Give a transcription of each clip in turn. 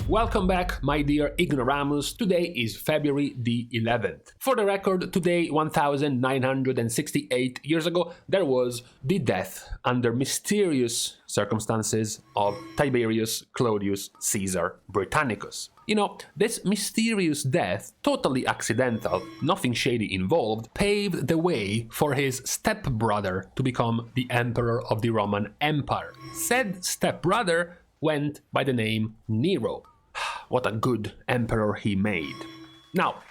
Welcome back, my dear ignoramus. Today is February the 11th. For the record, today, 1968 years ago, there was the death under mysterious circumstances of Tiberius Claudius Caesar Britannicus. You know, this mysterious death, totally accidental, nothing shady involved, paved the way for his stepbrother to become the emperor of the Roman Empire. Said stepbrother went by the name Nero. What a good emperor he made. Now,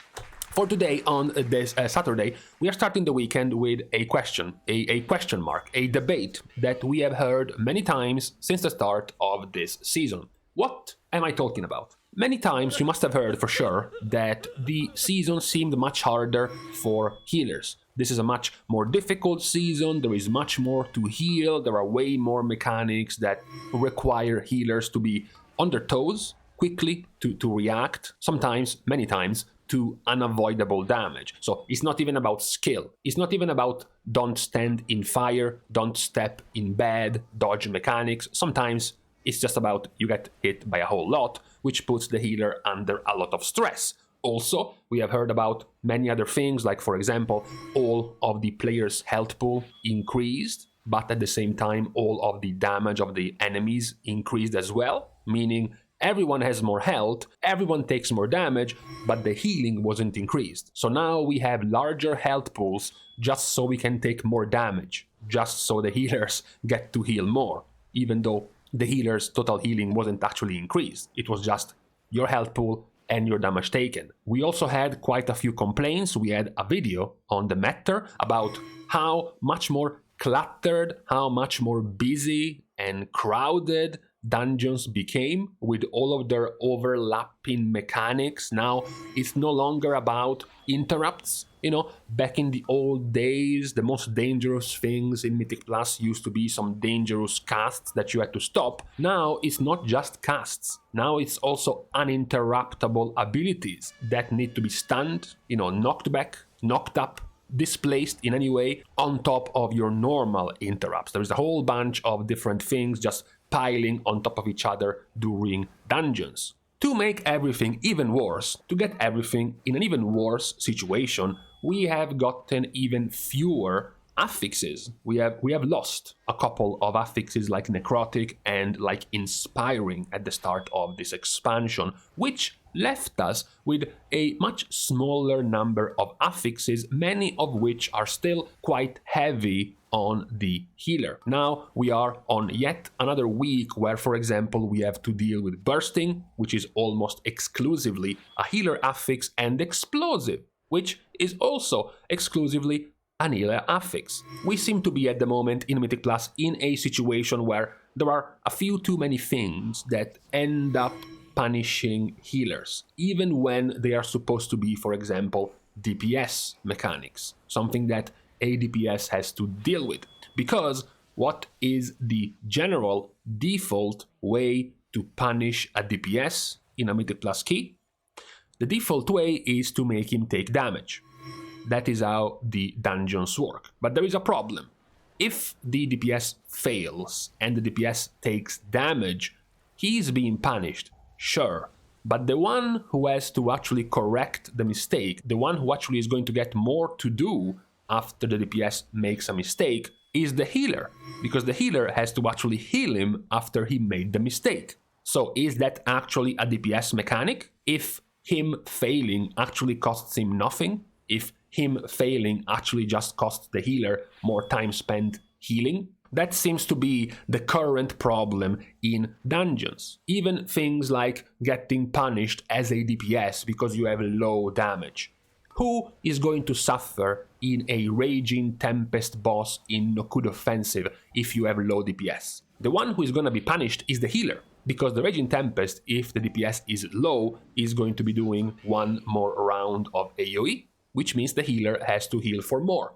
for today, on this Saturday, we are starting the weekend with a question, a question mark, a debate that we have heard many times since the start of this season. What am I talking about? Many times you must have heard for sure that the season seemed much harder for healers. This is a much more difficult season, there is much more to heal, there are way more mechanics that require healers to be on their toes, quickly to react, sometimes, many times, to unavoidable damage. So it's not even about skill. It's not even about don't stand in fire, don't step in bed, dodge mechanics. Sometimes it's just about you get hit by a whole lot, which puts the healer under a lot of stress. Also, we have heard about many other things, like for example, all of the players' health pool increased, but at the same time, all of the damage of the enemies increased as well, meaning everyone has more health, everyone takes more damage, but the healing wasn't increased. So now we have larger health pools just so we can take more damage, just so the healers get to heal more, even though the healer's total healing wasn't actually increased. It was just your health pool and your damage taken. We also had quite a few complaints. We had a video on the matter about how much more cluttered, how much more busy and crowded dungeons became with all of their overlapping mechanics. Now it's no longer about interrupts. You know, back in the old days, the most dangerous things in Mythic Plus used to be some dangerous casts that you had to stop. Now it's not just casts. Now it's also uninterruptible abilities that need to be stunned, you know, knocked back, knocked up, displaced in any way on top of your normal interrupts. There is a whole bunch of different things just piling on top of each other during dungeons. To make everything even worse, to get everything in an even worse situation, we have gotten even fewer affixes. We have lost a couple of affixes like Necrotic and like Inspiring at the start of this expansion, which left us with a much smaller number of affixes, many of which are still quite heavy on the healer. Now we are on yet another week where, for example, we have to deal with Bursting, which is almost exclusively a healer affix, and Explosive, which is also exclusively an healer affix. We seem to be at the moment in Mythic Plus in a situation where there are a few too many things that end up punishing healers, even when they are supposed to be, for example, DPS mechanics, something that a DPS has to deal with. Because what is the general default way to punish a DPS in a Mythic Plus key? The default way is to make him take damage. That is how the dungeons work. But there is a problem. If the DPS fails and the DPS takes damage, he is being punished, sure. But the one who has to actually correct the mistake, the one who actually is going to get more to do after the DPS makes a mistake, is the healer, because the healer has to actually heal him after he made the mistake. So is that actually a DPS mechanic? If him failing actually costs him nothing, if him failing actually just costs the healer more time spent healing, that seems to be the current problem in dungeons. Even things like getting punished as a DPS because you have low damage. Who is going to suffer in a Raging Tempest boss in Nokud Offensive if you have low DPS? The one who is going to be punished is the healer, because the Raging Tempest, if the DPS is low, is going to be doing one more round of AoE, which means the healer has to heal for more.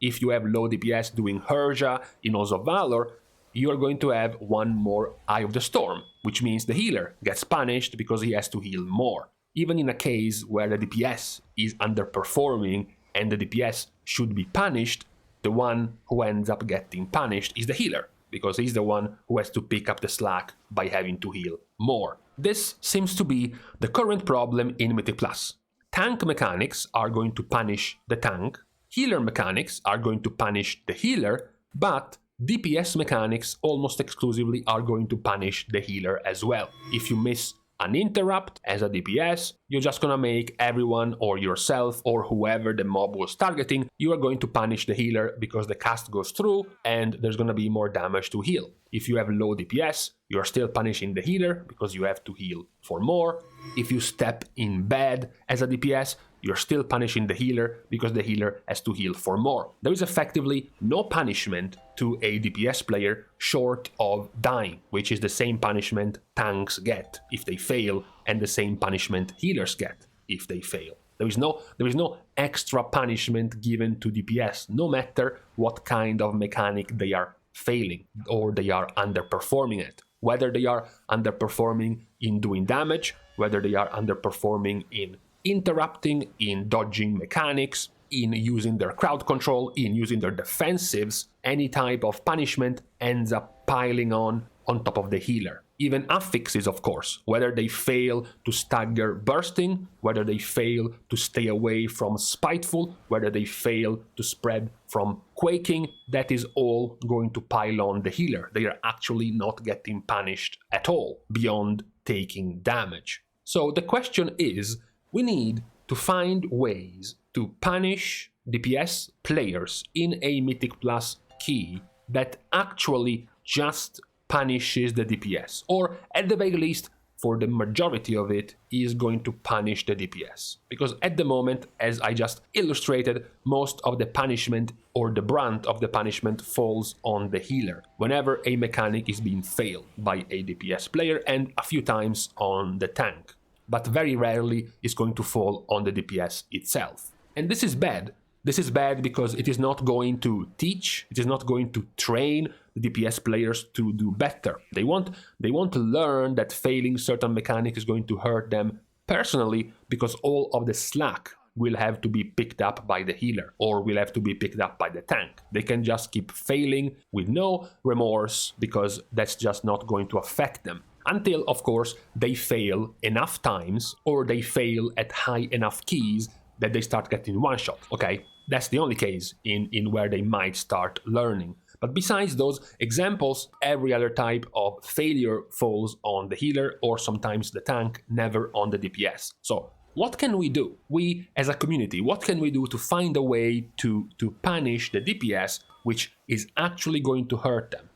If you have low DPS doing Herja in Oaths of Valor, you are going to have one more Eye of the Storm, which means the healer gets punished because he has to heal more. Even in a case where the DPS is underperforming and the DPS should be punished, the one who ends up getting punished is the healer, because he's the one who has to pick up the slack by having to heal more. This seems to be the current problem in Mythic Plus. Tank mechanics are going to punish the tank, healer mechanics are going to punish the healer, but DPS mechanics almost exclusively are going to punish the healer as well. If you miss an interrupt as a DPS, you're just gonna make everyone or yourself or whoever the mob was targeting, you are going to punish the healer because the cast goes through and there's gonna be more damage to heal. If you have low DPS, you're still punishing the healer because you have to heal for more. If you step in bad as a DPS, you're still punishing the healer because the healer has to heal for more. There is effectively no punishment to a DPS player short of dying, which is the same punishment tanks get if they fail and the same punishment healers get if they fail. There is no extra punishment given to DPS, no matter what kind of mechanic they are failing or they are underperforming at. Whether they are underperforming in doing damage, whether they are underperforming in interrupting, in dodging mechanics, in using their crowd control, in using their defensives, any type of punishment ends up piling on top of the healer. Even affixes, of course, whether they fail to stagger bursting, whether they fail to stay away from spiteful, whether they fail to spread from quaking, that is all going to pile on the healer. They are actually not getting punished at all beyond taking damage. So the question is, we need to find ways to punish DPS players in a Mythic Plus key that actually just punishes the DPS, or at the very least, for the majority of it, is going to punish the DPS. Because at the moment, as I just illustrated, most of the punishment or the brunt of the punishment falls on the healer whenever a mechanic is being failed by a DPS player, and a few times on the tank. But very rarely is going to fall on the DPS itself. And this is bad. This is bad because it is not going to teach, it is not going to train the DPS players to do better. They want to learn that failing certain mechanic is going to hurt them personally because all of the slack will have to be picked up by the healer or will have to be picked up by the tank. They can just keep failing with no remorse because that's just not going to affect them. Until, of course, they fail enough times or they fail at high enough keys that they start getting one-shot, okay? That's the only case in where they might start learning. But besides those examples, every other type of failure falls on the healer or sometimes the tank, never on the DPS. So what can we do? We, as a community, what can we do to find a way to punish the DPS which is actually going to hurt them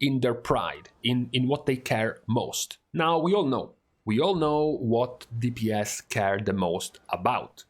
in their pride, in what they care most? Now, we all know what DPS care the most about.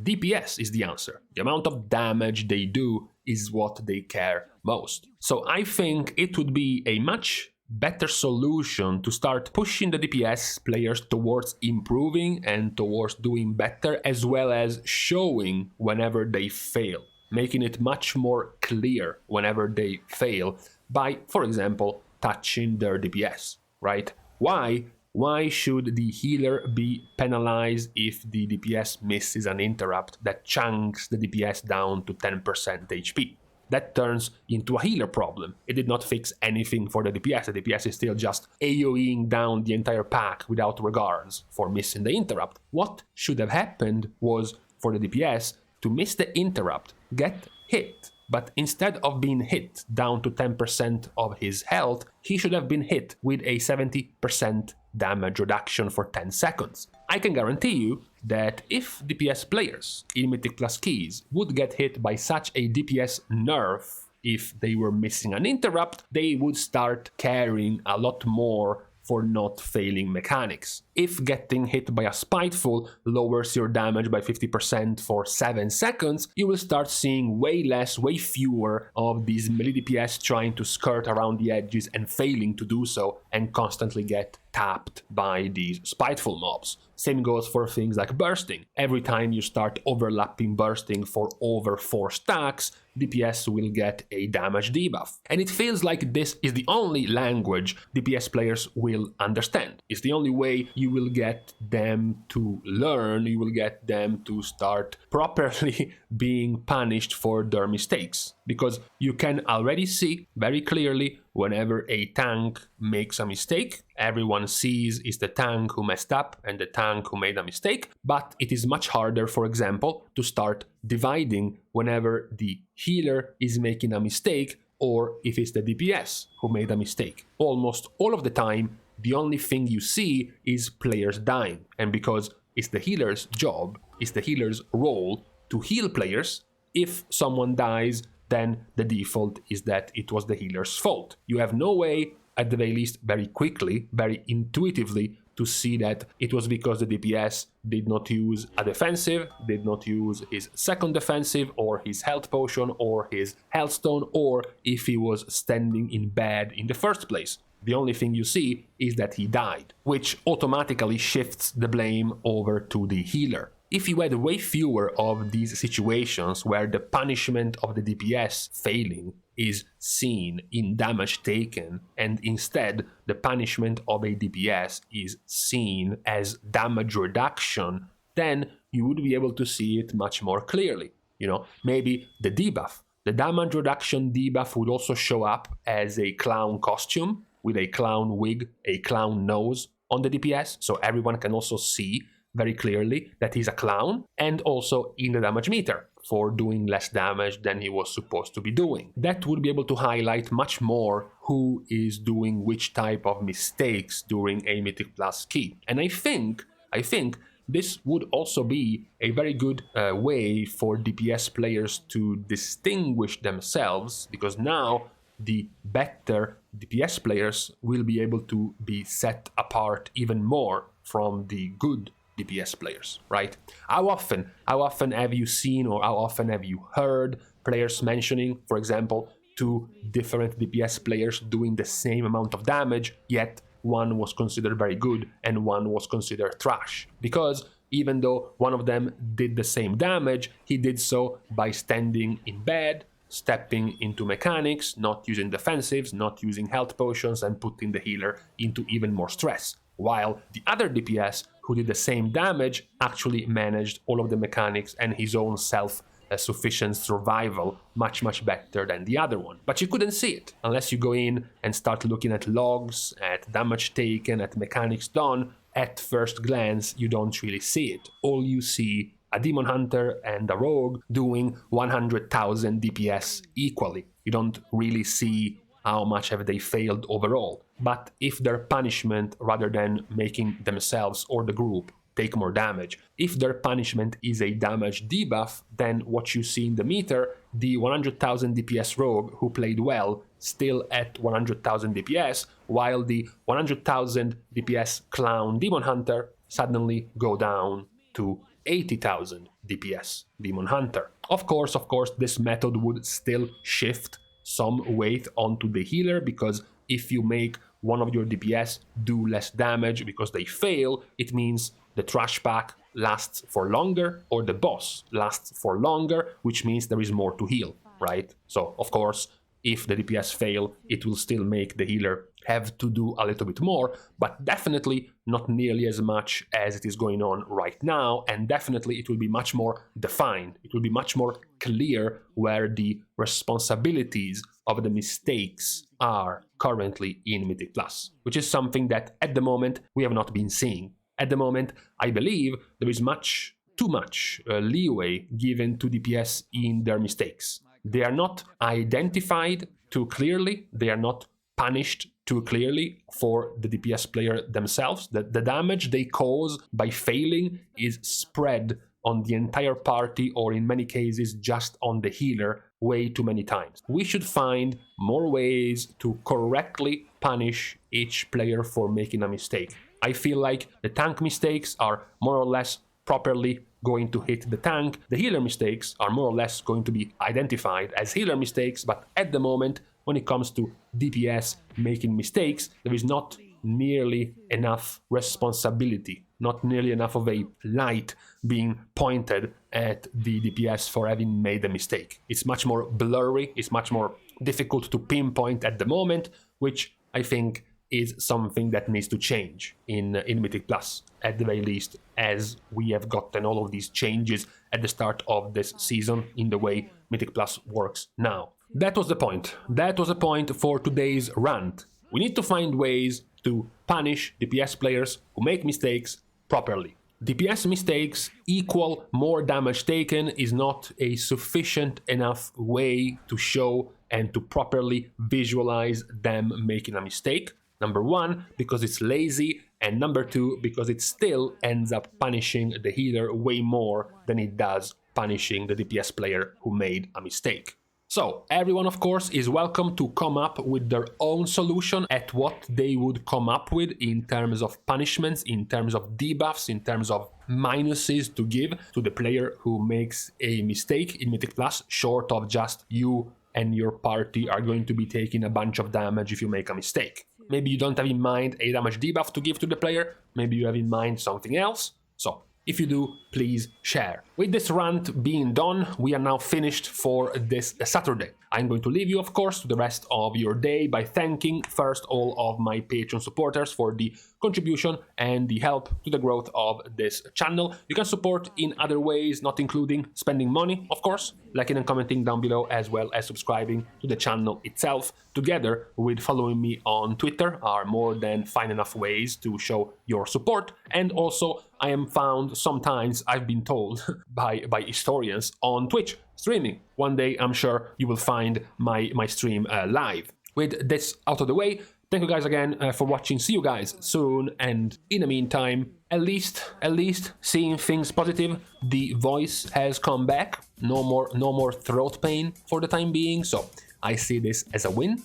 DPS is the answer. The amount of damage they do is what they care most. So I think it would be a much better solution to start pushing the DPS players towards improving and towards doing better, as well as showing whenever they fail, making it much more clear whenever they fail by, for example, touching their DPS, right? Why should the healer be penalized if the DPS misses an interrupt that chunks the DPS down to 10% HP? That turns into a healer problem. It did not fix anything for the DPS. The DPS is still just AoEing down the entire pack without regards for missing the interrupt. What should have happened was for the DPS to miss the interrupt, get hit, but instead of being hit down to 10% of his health, he should have been hit with a 70% damage reduction for 10 seconds. I can guarantee you that if DPS players in Mythic Plus keys would get hit by such a DPS nerf, if they were missing an interrupt, they would start caring a lot more for not failing mechanics. If getting hit by a spiteful lowers your damage by 50% for 7 seconds, you will start seeing way fewer of these melee DPS trying to skirt around the edges and failing to do so and constantly get tapped by these spiteful mobs. Same goes for things like bursting. Every time you start overlapping bursting for over 4 stacks, DPS will get a damage debuff. And it feels like this is the only language DPS players will understand. It's the only way you will get them to learn, you will get them to start properly being punished for their mistakes. Because you can already see very clearly whenever a tank makes a mistake, everyone sees it's the tank who messed up and the tank who made a mistake, but it is much harder, for example, to start dividing whenever the healer is making a mistake or if it's the DPS who made a mistake. Almost all of the time, the only thing you see is players dying. And because it's the healer's job, it's the healer's role to heal players, if someone dies, then the default is that it was the healer's fault. You have no way, at the very least very quickly, very intuitively, to see that it was because the DPS did not use a defensive, did not use his second defensive, or his health potion, or his health stone, or if he was standing in bed in the first place. The only thing you see is that he died, which automatically shifts the blame over to the healer. If you had way fewer of these situations where the punishment of the DPS failing is seen in damage taken, and instead the punishment of a DPS is seen as damage reduction, then you would be able to see it much more clearly. You know, maybe the debuff, the damage reduction debuff would also show up as a clown costume with a clown wig, a clown nose on the DPS, so everyone can also see very clearly that he's a clown, and also in the damage meter for doing less damage than he was supposed to be doing. That would be able to highlight much more who is doing which type of mistakes during a Mythic Plus key. And I think this would also be a very good way for DPS players to distinguish themselves, because now the better DPS players will be able to be set apart even more from the good DPS players, right? How often have you seen, or how often have you heard players mentioning, for example, two different DPS players doing the same amount of damage, yet one was considered very good and one was considered trash? Because even though one of them did the same damage, he did so by standing in bed, stepping into mechanics, not using defensives, not using health potions, and putting the healer into even more stress. While the other DPS who did the same damage actually managed all of the mechanics and his own self-sufficient survival much better than the other one. But you couldn't see it unless you go in and start looking at logs, at damage taken, at mechanics done. At first glance, you don't really see it. All you see a demon hunter and a rogue doing 100,000 DPS equally. You don't really see how much have they failed overall. But if their punishment, rather than making themselves or the group take more damage, if their punishment is a damage debuff, then what you see in the meter, the 100,000 DPS rogue who played well still at 100,000 DPS, while the 100,000 DPS clown demon hunter suddenly go down to 80,000 DPS demon hunter. Of course, this method would still shift some weight onto the healer, because if you make one of your DPS do less damage because they fail, it means the trash pack lasts for longer or the boss lasts for longer, which means there is more to heal, right? So, of course, if the DPS fail, it will still make the healer have to do a little bit more, but definitely not nearly as much as it is going on right now, and definitely it will be much more defined. It will be much more clear where the responsibilities of the mistakes are currently in Mythic Plus, which is something that at the moment we have not been seeing. At the moment, I believe there is too much leeway given to DPS in their mistakes. They are not identified too clearly, they are not punished too clearly for the DPS player themselves. The damage they cause by failing is spread on the entire party, or in many cases just on the healer, way too many times. We should find more ways to correctly punish each player for making a mistake. I feel like the tank mistakes are more or less properly going to hit the tank. The healer mistakes are more or less going to be identified as healer mistakes, but at the moment, when it comes to DPS making mistakes, there is not nearly enough responsibility, not nearly enough of a light being pointed at the DPS for having made a mistake. It's much more blurry, it's much more difficult to pinpoint at the moment, which I think is something that needs to change in Mythic Plus, at the very least, as we have gotten all of these changes at the start of this season in the way Mythic Plus works now. That was the point. That was the point for today's rant. We need to find ways to punish DPS players who make mistakes properly. DPS mistakes equal more damage taken is not a sufficient enough way to show and to properly visualize them making a mistake. Number one, because it's lazy, and number two, because it still ends up punishing the healer way more than it does punishing the DPS player who made a mistake. So, everyone of course is welcome to come up with their own solution at what they would come up with in terms of punishments, in terms of debuffs, in terms of minuses to give to the player who makes a mistake in Mythic Plus, short of just you and your party are going to be taking a bunch of damage if you make a mistake. Maybe you don't have in mind a damage debuff to give to the player, maybe you have in mind something else. So, if you do, please share. With this rant being done, we are now finished for this Saturday. I'm going to leave you, of course, to the rest of your day by thanking first all of my Patreon supporters for the contribution and the help to the growth of this channel. You can support in other ways, not including spending money, of course, liking and commenting down below, as well as subscribing to the channel itself. Together with following me on Twitter are more than fine enough ways to show your support. And also, I am found sometimes, I've been told, by historians on Twitch streaming. One day I'm sure you will find my stream live. With this out of the way, thank you guys again for watching. See you guys soon, and in the meantime, at least seeing things positive, the voice has come back. No more throat pain for the time being, so I see this as a win.